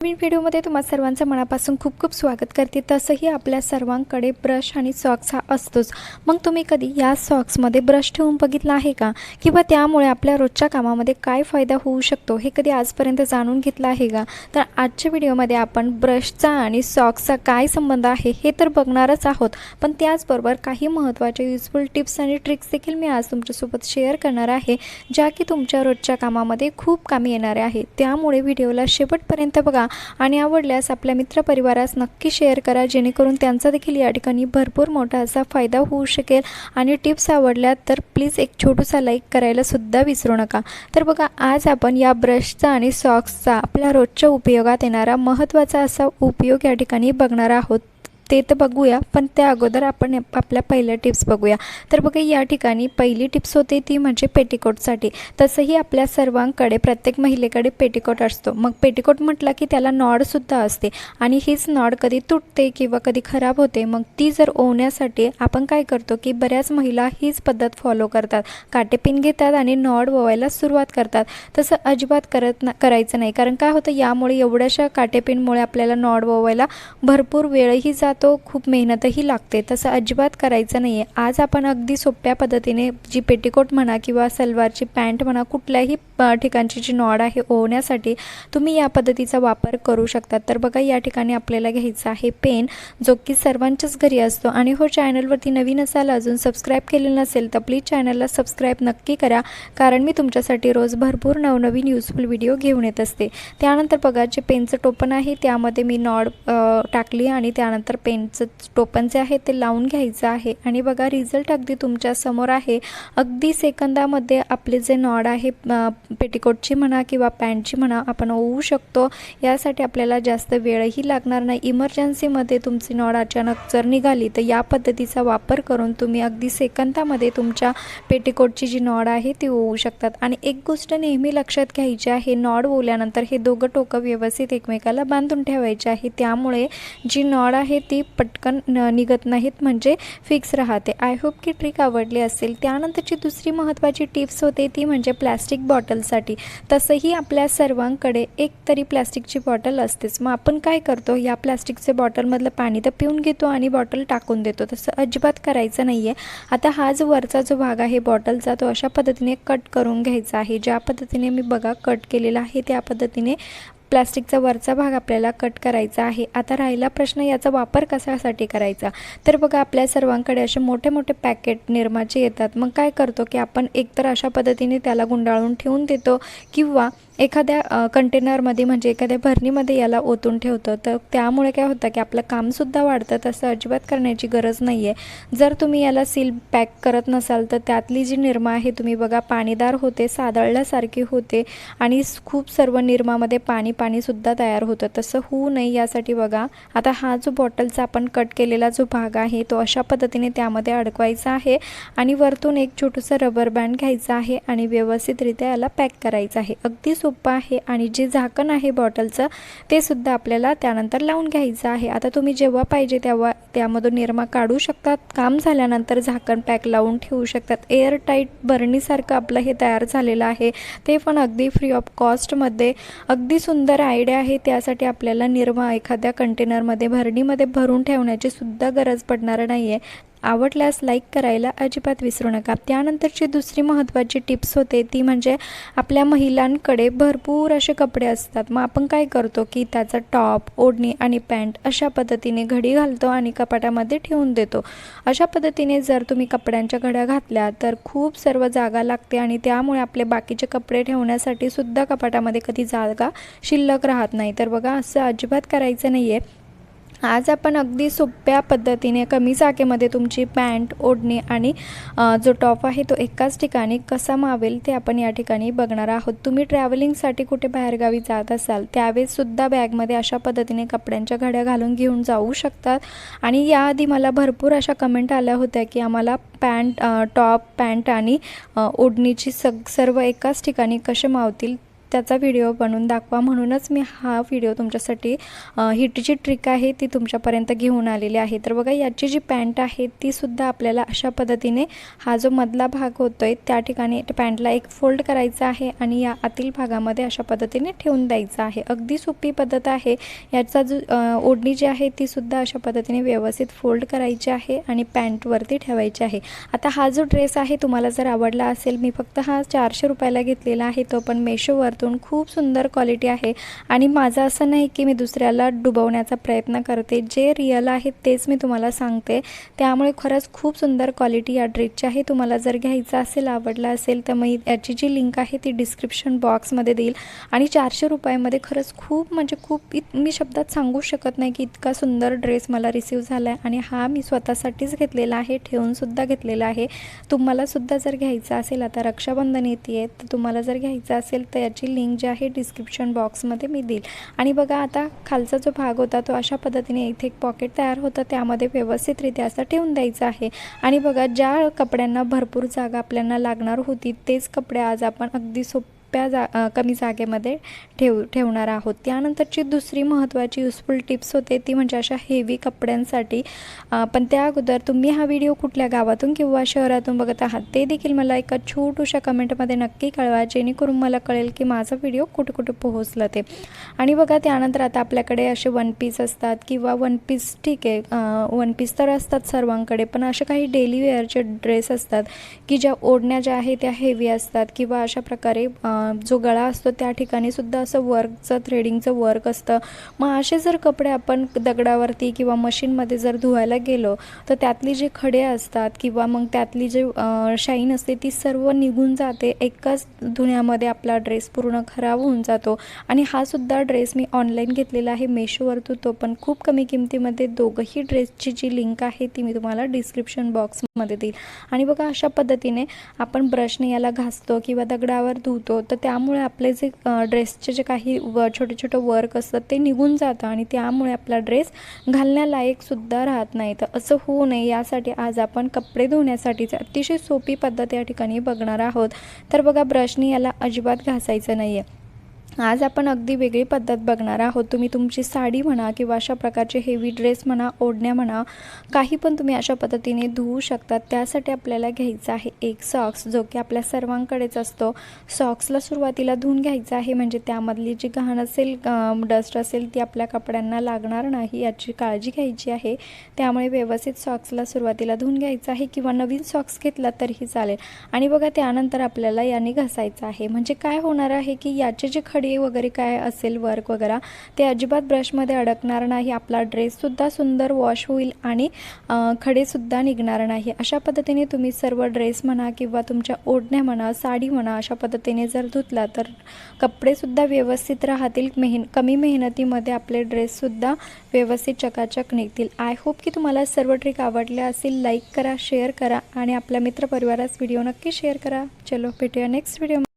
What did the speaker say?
नवीन व्हिडिओमध्ये तुम्हा सर्वांचं मनापासून खूप खूप स्वागत करते। तसंही आपल्या सर्वांकडे ब्रश आणि सॉक्स हा असतोच। मग तुम्ही कधी या सॉक्समध्ये ब्रश ठेवून बघितला आहे का? किंवा त्यामुळे आपल्या रोजच्या कामामध्ये काय फायदा होऊ शकतो हे कधी आजपर्यंत जाणून घेतलं आहे का? तर आजच्या व्हिडिओमध्ये आपण ब्रशचा आणि सॉक्सचा काय संबंध आहे हे तर बघणारच आहोत, पण त्याचबरोबर काही महत्त्वाचे युजफुल टिप्स आणि ट्रिक्स देखील मी आज तुमच्यासोबत शेअर करणार आहे, ज्या की तुमच्या रोजच्या कामामध्ये खूप कामी येणार आहे। त्यामुळे व्हिडिओला शेवटपर्यंत बघा आणि आवडल्यास आपल्या मित्रपरिवारास नक्की शेअर करा, जेणेकरून त्यांचा देखील या ठिकाणी भरपूर मोठा असा फायदा होऊ शकेल। आणि टिप्स आवडल्या तर प्लीज एक छोटासा लाईक करायला सुद्धा विसरू नका। तर बघा, आज आपण या ब्रशचा आणि सॉक्सचा आपल्या रोजच्या उपयोगात येणारा महत्त्वाचा असा उपयोग या ठिकाणी बघणार आहोत। ते तर बघूया, पण त्या अगोदर आपण आपल्या पहिल्या टिप्स बघूया। तर बघा, या ठिकाणी पहिली टिप्स होते ती म्हणजे पेटिकोटसाठी। तसंही आपल्या सर्वांकडे प्रत्येक महिलेकडे पेटिकोट असतो। मग पेटिकोट म्हटलं की त्याला नॉडसुद्धा असते आणि हीच नॉड कधी तुटते किंवा कधी खराब होते। मग ती जर ओवण्यासाठी आपण काय करतो की बऱ्याच महिला हीच पद्धत फॉलो करतात, काटेपिन घेतात आणि नॉड ओवायला सुरुवात करतात। तसं अजिबात करायचं नाही, कारण काय होतं, यामुळे एवढ्याशा काटेपिनमुळे आपल्याला नॉड ओवायला भरपूर वेळही जातो, खूप मेहनतही लागते। तसं अजिबात करायचं नाही आहे। आज आपण अगदी सोप्या पद्धतीने जी पेटिकोट म्हणा किंवा सलवारची पॅन्ट म्हणा, कुठल्याही ठिकाणची जी नॉड आहे ओवण्यासाठी तुम्ही या पद्धतीचा वापर करू शकता। तर बघा, या ठिकाणी आपल्याला घ्यायचा आहे पेन, जो की सर्वांच्याच घरी असतो। आणि हो, चॅनलवरती नवीन असाल, अजून सबस्क्राईब केलेलं नसेल तर प्लीज चॅनलला सबस्क्राईब नक्की करा, कारण मी तुमच्यासाठी रोज भरपूर नवनवीन यूजफुल व्हिडिओ घेऊन येत असते। त्यानंतर बघा, जे पेनचं टोपण आहे त्यामध्ये मी नॉड टाकली आणि त्यानंतर पेनचं टोपण जे आहे ते लावून घ्यायचं आहे। आणि बघा, रिझल्ट अगदी तुमच्या समोर आहे। अगदी सेकंदामध्ये आपले जे नॉड आहे पेटिकोटची म्हणा किंवा पॅन्टची म्हणा आपण ओवू शकतो। यासाठी आपल्याला जास्त वेळही लागणार नाही। इमर्जन्सीमध्ये तुमची नॉड अचानक जर निघाली तर या पद्धतीचा वापर करून तुम्ही अगदी सेकंदामध्ये तुमच्या पेटिकोटची जी नॉड आहे ती ओवू शकतात। आणि एक गोष्ट नेहमी लक्षात घ्यायची आहे, नॉड ओवल्यानंतर हे दोघं टोकं व्यवस्थित एकमेकाला बांधून ठेवायचे आहे, त्यामुळे जी नॉड आहे ती पटकन निघत नाहीत, म्हणजे फिक्स राहते। आय होप की ट्रिक आवडली असेल। त्यानंतरची दुसरी महत्त्वाची टिप्स होते ती म्हणजे प्लॅस्टिक बॉटलसाठी। तसंही आपल्या सर्वांकडे एक तरी प्लॅस्टिकची बॉटल असतेच। मग आपण काय करतो, या प्लॅस्टिकच्या बॉटलमधलं पाणी तर पिऊन घेतो आणि बॉटल टाकून देतो। तसं अजिबात करायचं नाही आहे। आता हा जो वरचा जो भाग आहे बॉटलचा, तो अशा पद्धतीने कट करून घ्यायचा आहे। ज्या पद्धतीने मी बघा कट केलेला आहे त्या पद्धतीने प्लास्टिकचा वरचा भाग आपल्याला कट करायचा आहे। आता राहिला प्रश्न, याचा वापर कशासाठी करायचा। तर बघा, आपल्या सर्वांकडे असे मोठे मोठे पॅकेट निरमाचे येतात। मग काय करतो की आपण एकतर अशा पद्धतीने त्याला गुंडाळून ठेवून देतो किंवा एखाद्या कंटेनरमध्ये म्हणजे एखाद्या भरणीमध्ये याला ओतून ठेवतो। तर त्यामुळे काय होतं की आपलं कामसुद्धा वाढतं। तसं अजिबात करण्याची गरज नाही आहे। जर तुम्ही याला सील पॅक करत नसाल तर त्यातली जी निरमा आहे तुम्ही बघा पाणीदार होते, सादळल्यासारखी होते आणि खूप सर्व निरमामध्ये पाणीसुद्धा तयार होतं। तसं होऊ नये यासाठी बघा, आता हा जो बॉटलचा आपण कट केलेला जो भाग आहे तो अशा पद्धतीने त्यामध्ये अडकवायचा आहे आणि वरतून एक छोटंसं रबर बँड घ्यायचं आहे आणि व्यवस्थितरित्या याला पॅक करायचं आहे। अगदी सोपं आहे। आणि जे झाकण आहे बॉटलचं ते सुद्धा आपल्याला त्यानंतर लावून घ्यायचं आहे। आता तुम्ही जेव्हा पाहिजे तेव्हा त्यामधून निरमा काढू शकतात। काम झाल्यानंतर झाकण पॅक लावून ठेवू शकतात। एअर टाईट बरणीसारखं आपलं हे तयार झालेलं आहे, ते पण अगदी फ्री ऑफ कॉस्टमध्ये। अगदी सुंदर आयडिया आहे। त्यासाठी आपल्याला निरमा एखाद्या कंटेनरमध्ये भरणीमध्ये भरून ठेवण्याची सुद्धा गरज पडणार नाही आहे। आवडल्यास लाईक करायला अजिबात विसरू नका। त्यानंतरची दुसरी महत्त्वाची टिप्स होते ती म्हणजे आपल्या महिलांकडे भरपूर असे कपडे असतात। मग आपण काय करतो की त्याचा टॉप, ओढणी आणि पॅन्ट अशा पद्धतीने घडी घालतो आणि कपाटामध्ये ठेवून देतो। अशा पद्धतीने जर तुम्ही कपड्यांच्या घड्या घातल्या तर खूप सर्व जागा लागते आणि त्यामुळे आपले बाकीचे कपडे ठेवण्यासाठी सुद्धा कपाटामध्ये कधी जागा शिल्लक राहत नाही। तर बघा, असं अजिबात करायचं नाही आहे। आज आपण अगदी सोप्या पद्धतीने कमी जागेमध्ये तुमची पॅन्ट, ओढणी आणि जो टॉप आहे तो एकाच ठिकाणी कसा मावेल ते आपण या ठिकाणी बघणार आहोत। तुम्ही ट्रॅव्हलिंगसाठी कुठे बाहेरगावी जात असाल त्यावेळेससुद्धा बॅगमध्ये अशा पद्धतीने कपड्यांच्या घड्या घालून घेऊन जाऊ शकतात। आणि याआधी मला भरपूर अशा कमेंट आल्या होत्या की आम्हाला टॉप, पॅन्ट आणि ओढणीची सर्व एकाच ठिकाणी कसे मावतील त्याचा व्हिडिओ बनवून दाखवा, म्हणूनच मी हा व्हिडिओ तुमच्यासाठी ही जी ट्रिक आहे ती तुमच्यापर्यंत घेऊन आलेली आहे। तर बघा याची जी पॅन्ट आहे ती सुद्धा आपल्याला अशा पद्धतीने हा जो मधला भाग होतोय त्या ठिकाणी पॅन्टला एक फोल्ड करायचा आहे आणि या आतील भागामध्ये अशा पद्धतीने ठेवून द्यायचा आहे। अगदी सोपी पद्धत आहे। याचा जो ओढणी जी आहे ती सुद्धा अशा पद्धतीने व्यवस्थित फोल्ड करायची आहे आणि पॅन्टवरती ठेवायची आहे। आता हा जो ड्रेस आहे तुम्हाला जर आवडला असेल, मी फक्त हा 400 रुपयाला घेतलेला आहे, तो पण मेशोवरतून खूप सुंदर क्वालिटी आहे आणि माझं असं नाही की मी दुसऱ्याला डुबवण्याचा प्रयत्न करते, जे रिअल आहे तेच मी तुम्हाला सांगते। त्यामुळे खरंच खूप सुंदर क्वालिटी या ड्रेसची आहे। तुम्हाला जर घ्यायचा असेल, आवडला असेल तर मी याची जी लिंक आहे ती डिस्क्रिप्शन बॉक्समध्ये देईल आणि 400 रुपयामध्ये खरंच खूप म्हणजे खूप मी शब्दात सांगू शकत नाही की इतका सुंदर ड्रेस मला रिसीव झाला आहे आणि हा मी स्वतःसाठीच घेतलेला आहे, ठेवूनसुद्धा घेतलेला आहे। तुम्हाला सुद्धा जर घ्यायचा असेल, आता रक्षाबंधन येते तर तुम्हाला जर घ्यायचा असेल तर याची लिंक जी आहे डिस्क्रिप्शन बॉक्समध्ये मी देईल। आणि बघा आता खालचा जो भाग होता तो अशा पद्धतीने इथे एक पॉकेट तयार होतं, त्यामध्ये व्यवस्थितरित्या असं ठेवून द्यायचं आहे। आणि बघा ज्या कपड्यांना भरपूर जागा आपल्याला लागणार होती तेच कपडे आज आपण अगदी कमी जागेमध्ये ठेवणार आहोत। त्यानंतरची दुसरी महत्त्वाची युजफुल टिप्स होते ती म्हणजे अशा हेवी कपड्यांसाठी। पण त्या अगोदर तुम्ही हा व्हिडिओ कुठल्या गावातून किंवा शहरातून बघत आहात ते देखील मला एका छोट्याशा कमेंटमध्ये नक्की कळवा, जेणेकरून मला कळेल की माझा व्हिडिओ कुठे कुठे पोहोचला ते। आणि बघा त्यानंतर आता आपल्याकडे असे वन पीस असतात किंवा वन पीस ठीक आहे, वन पीस तर असतात सर्वांकडे, पण असे काही डेली वेअरचे ड्रेस असतात की ज्या ओढण्या ज्या आहेत त्या हेवी असतात किंवा अशा प्रकारे जो गळा असतो त्या ठिकाणी सुद्धा असं वर्कचं थ्रेडिंगचं वर्क असतं। मग असे जर कपडे आपण दगडावरती किंवा मशीनमध्ये जर धुवायला गेलो तर त्यातली जे खडे असतात किंवा मग त्यातली जे शाईन असते ती सर्व निघून जाते। एकाच धुण्यामध्ये आपला ड्रेस पूर्ण खराब होऊन जातो। आणि हा सुद्धा ड्रेस मी ऑनलाईन घेतलेला आहे मेशोवरतून, तो पण खूप कमी किमतीमध्ये। दोघंही ड्रेसची जी लिंक आहे ती मी तुम्हाला डिस्क्रिप्शन बॉक्समध्ये देईल। आणि बघा अशा पद्धतीने आपण ब्रशने याला घासतो किंवा दगडावर धुतो तर त्यामुळे आपले जे ड्रेसचे जे काही छोटे छोटे वर्क असतात ते निघून जातं आणि त्यामुळे आपला ड्रेस घालण्यालायक सुद्धा राहत नाही। तर असं होऊ नये यासाठी आज आपण कपडे धुण्यासाठीची अतिशय सोपी पद्धत या ठिकाणी बघणार आहोत। तर बघा ब्रशने याला अजिबात घासायचं नाही आहे। आज आपण अगदी वेगळी पद्धत बघणार आहोत। तुम्ही तुमची साडी म्हणा किंवा अशा प्रकारचे हेवी ड्रेस म्हणा, ओढण्या म्हणा, काही पण तुम्ही अशा पद्धतीने धुवू शकतात। त्यासाठी आपल्याला घ्यायचा आहे एक सॉक्स, जो की आपल्या सर्वांकडेच असतो। सॉक्सला सुरुवातीला धुवून घ्यायचं आहे, म्हणजे त्यामधली जी घाण असेल, डस्ट असेल ती आपल्या कपड्यांना लागणार नाही याची काळजी घ्यायची आहे। त्यामुळे व्यवस्थित सॉक्सला सुरुवातीला धुवून घ्यायचं आहे किंवा नवीन सॉक्स घेतला तरीही चालेल। आणि बघा त्यानंतर आपल्याला याने घासायचं आहे, म्हणजे काय होणार आहे की याचे जे खडे वगैरे काय असेल वर्क वगैरे ते अजिबात ब्रशमध्ये अडकणार नाही। आपला ड्रेससुद्धा सुंदर वॉश होईल आणि खडेसुद्धा निघणार नाही। अशा पद्धतीने तुम्ही सर्व ड्रेस म्हणा किंवा तुमच्या ओढण्या म्हणा, साडी म्हणा, अशा पद्धतीने जर धुतला तर कपडेसुद्धा व्यवस्थित राहतील। कमी मेहनतीमध्ये आपले ड्रेससुद्धा व्यवस्थित चकाचक निघतील। आय होप की तुम्हाला सर्व ट्रिक आवडल्या असेल। लाईक करा, शेअर करा आणि आपल्या मित्रपरिवारास व्हिडिओ नक्की शेअर करा। चलो भेटूया नेक्स्ट व्हिडिओ।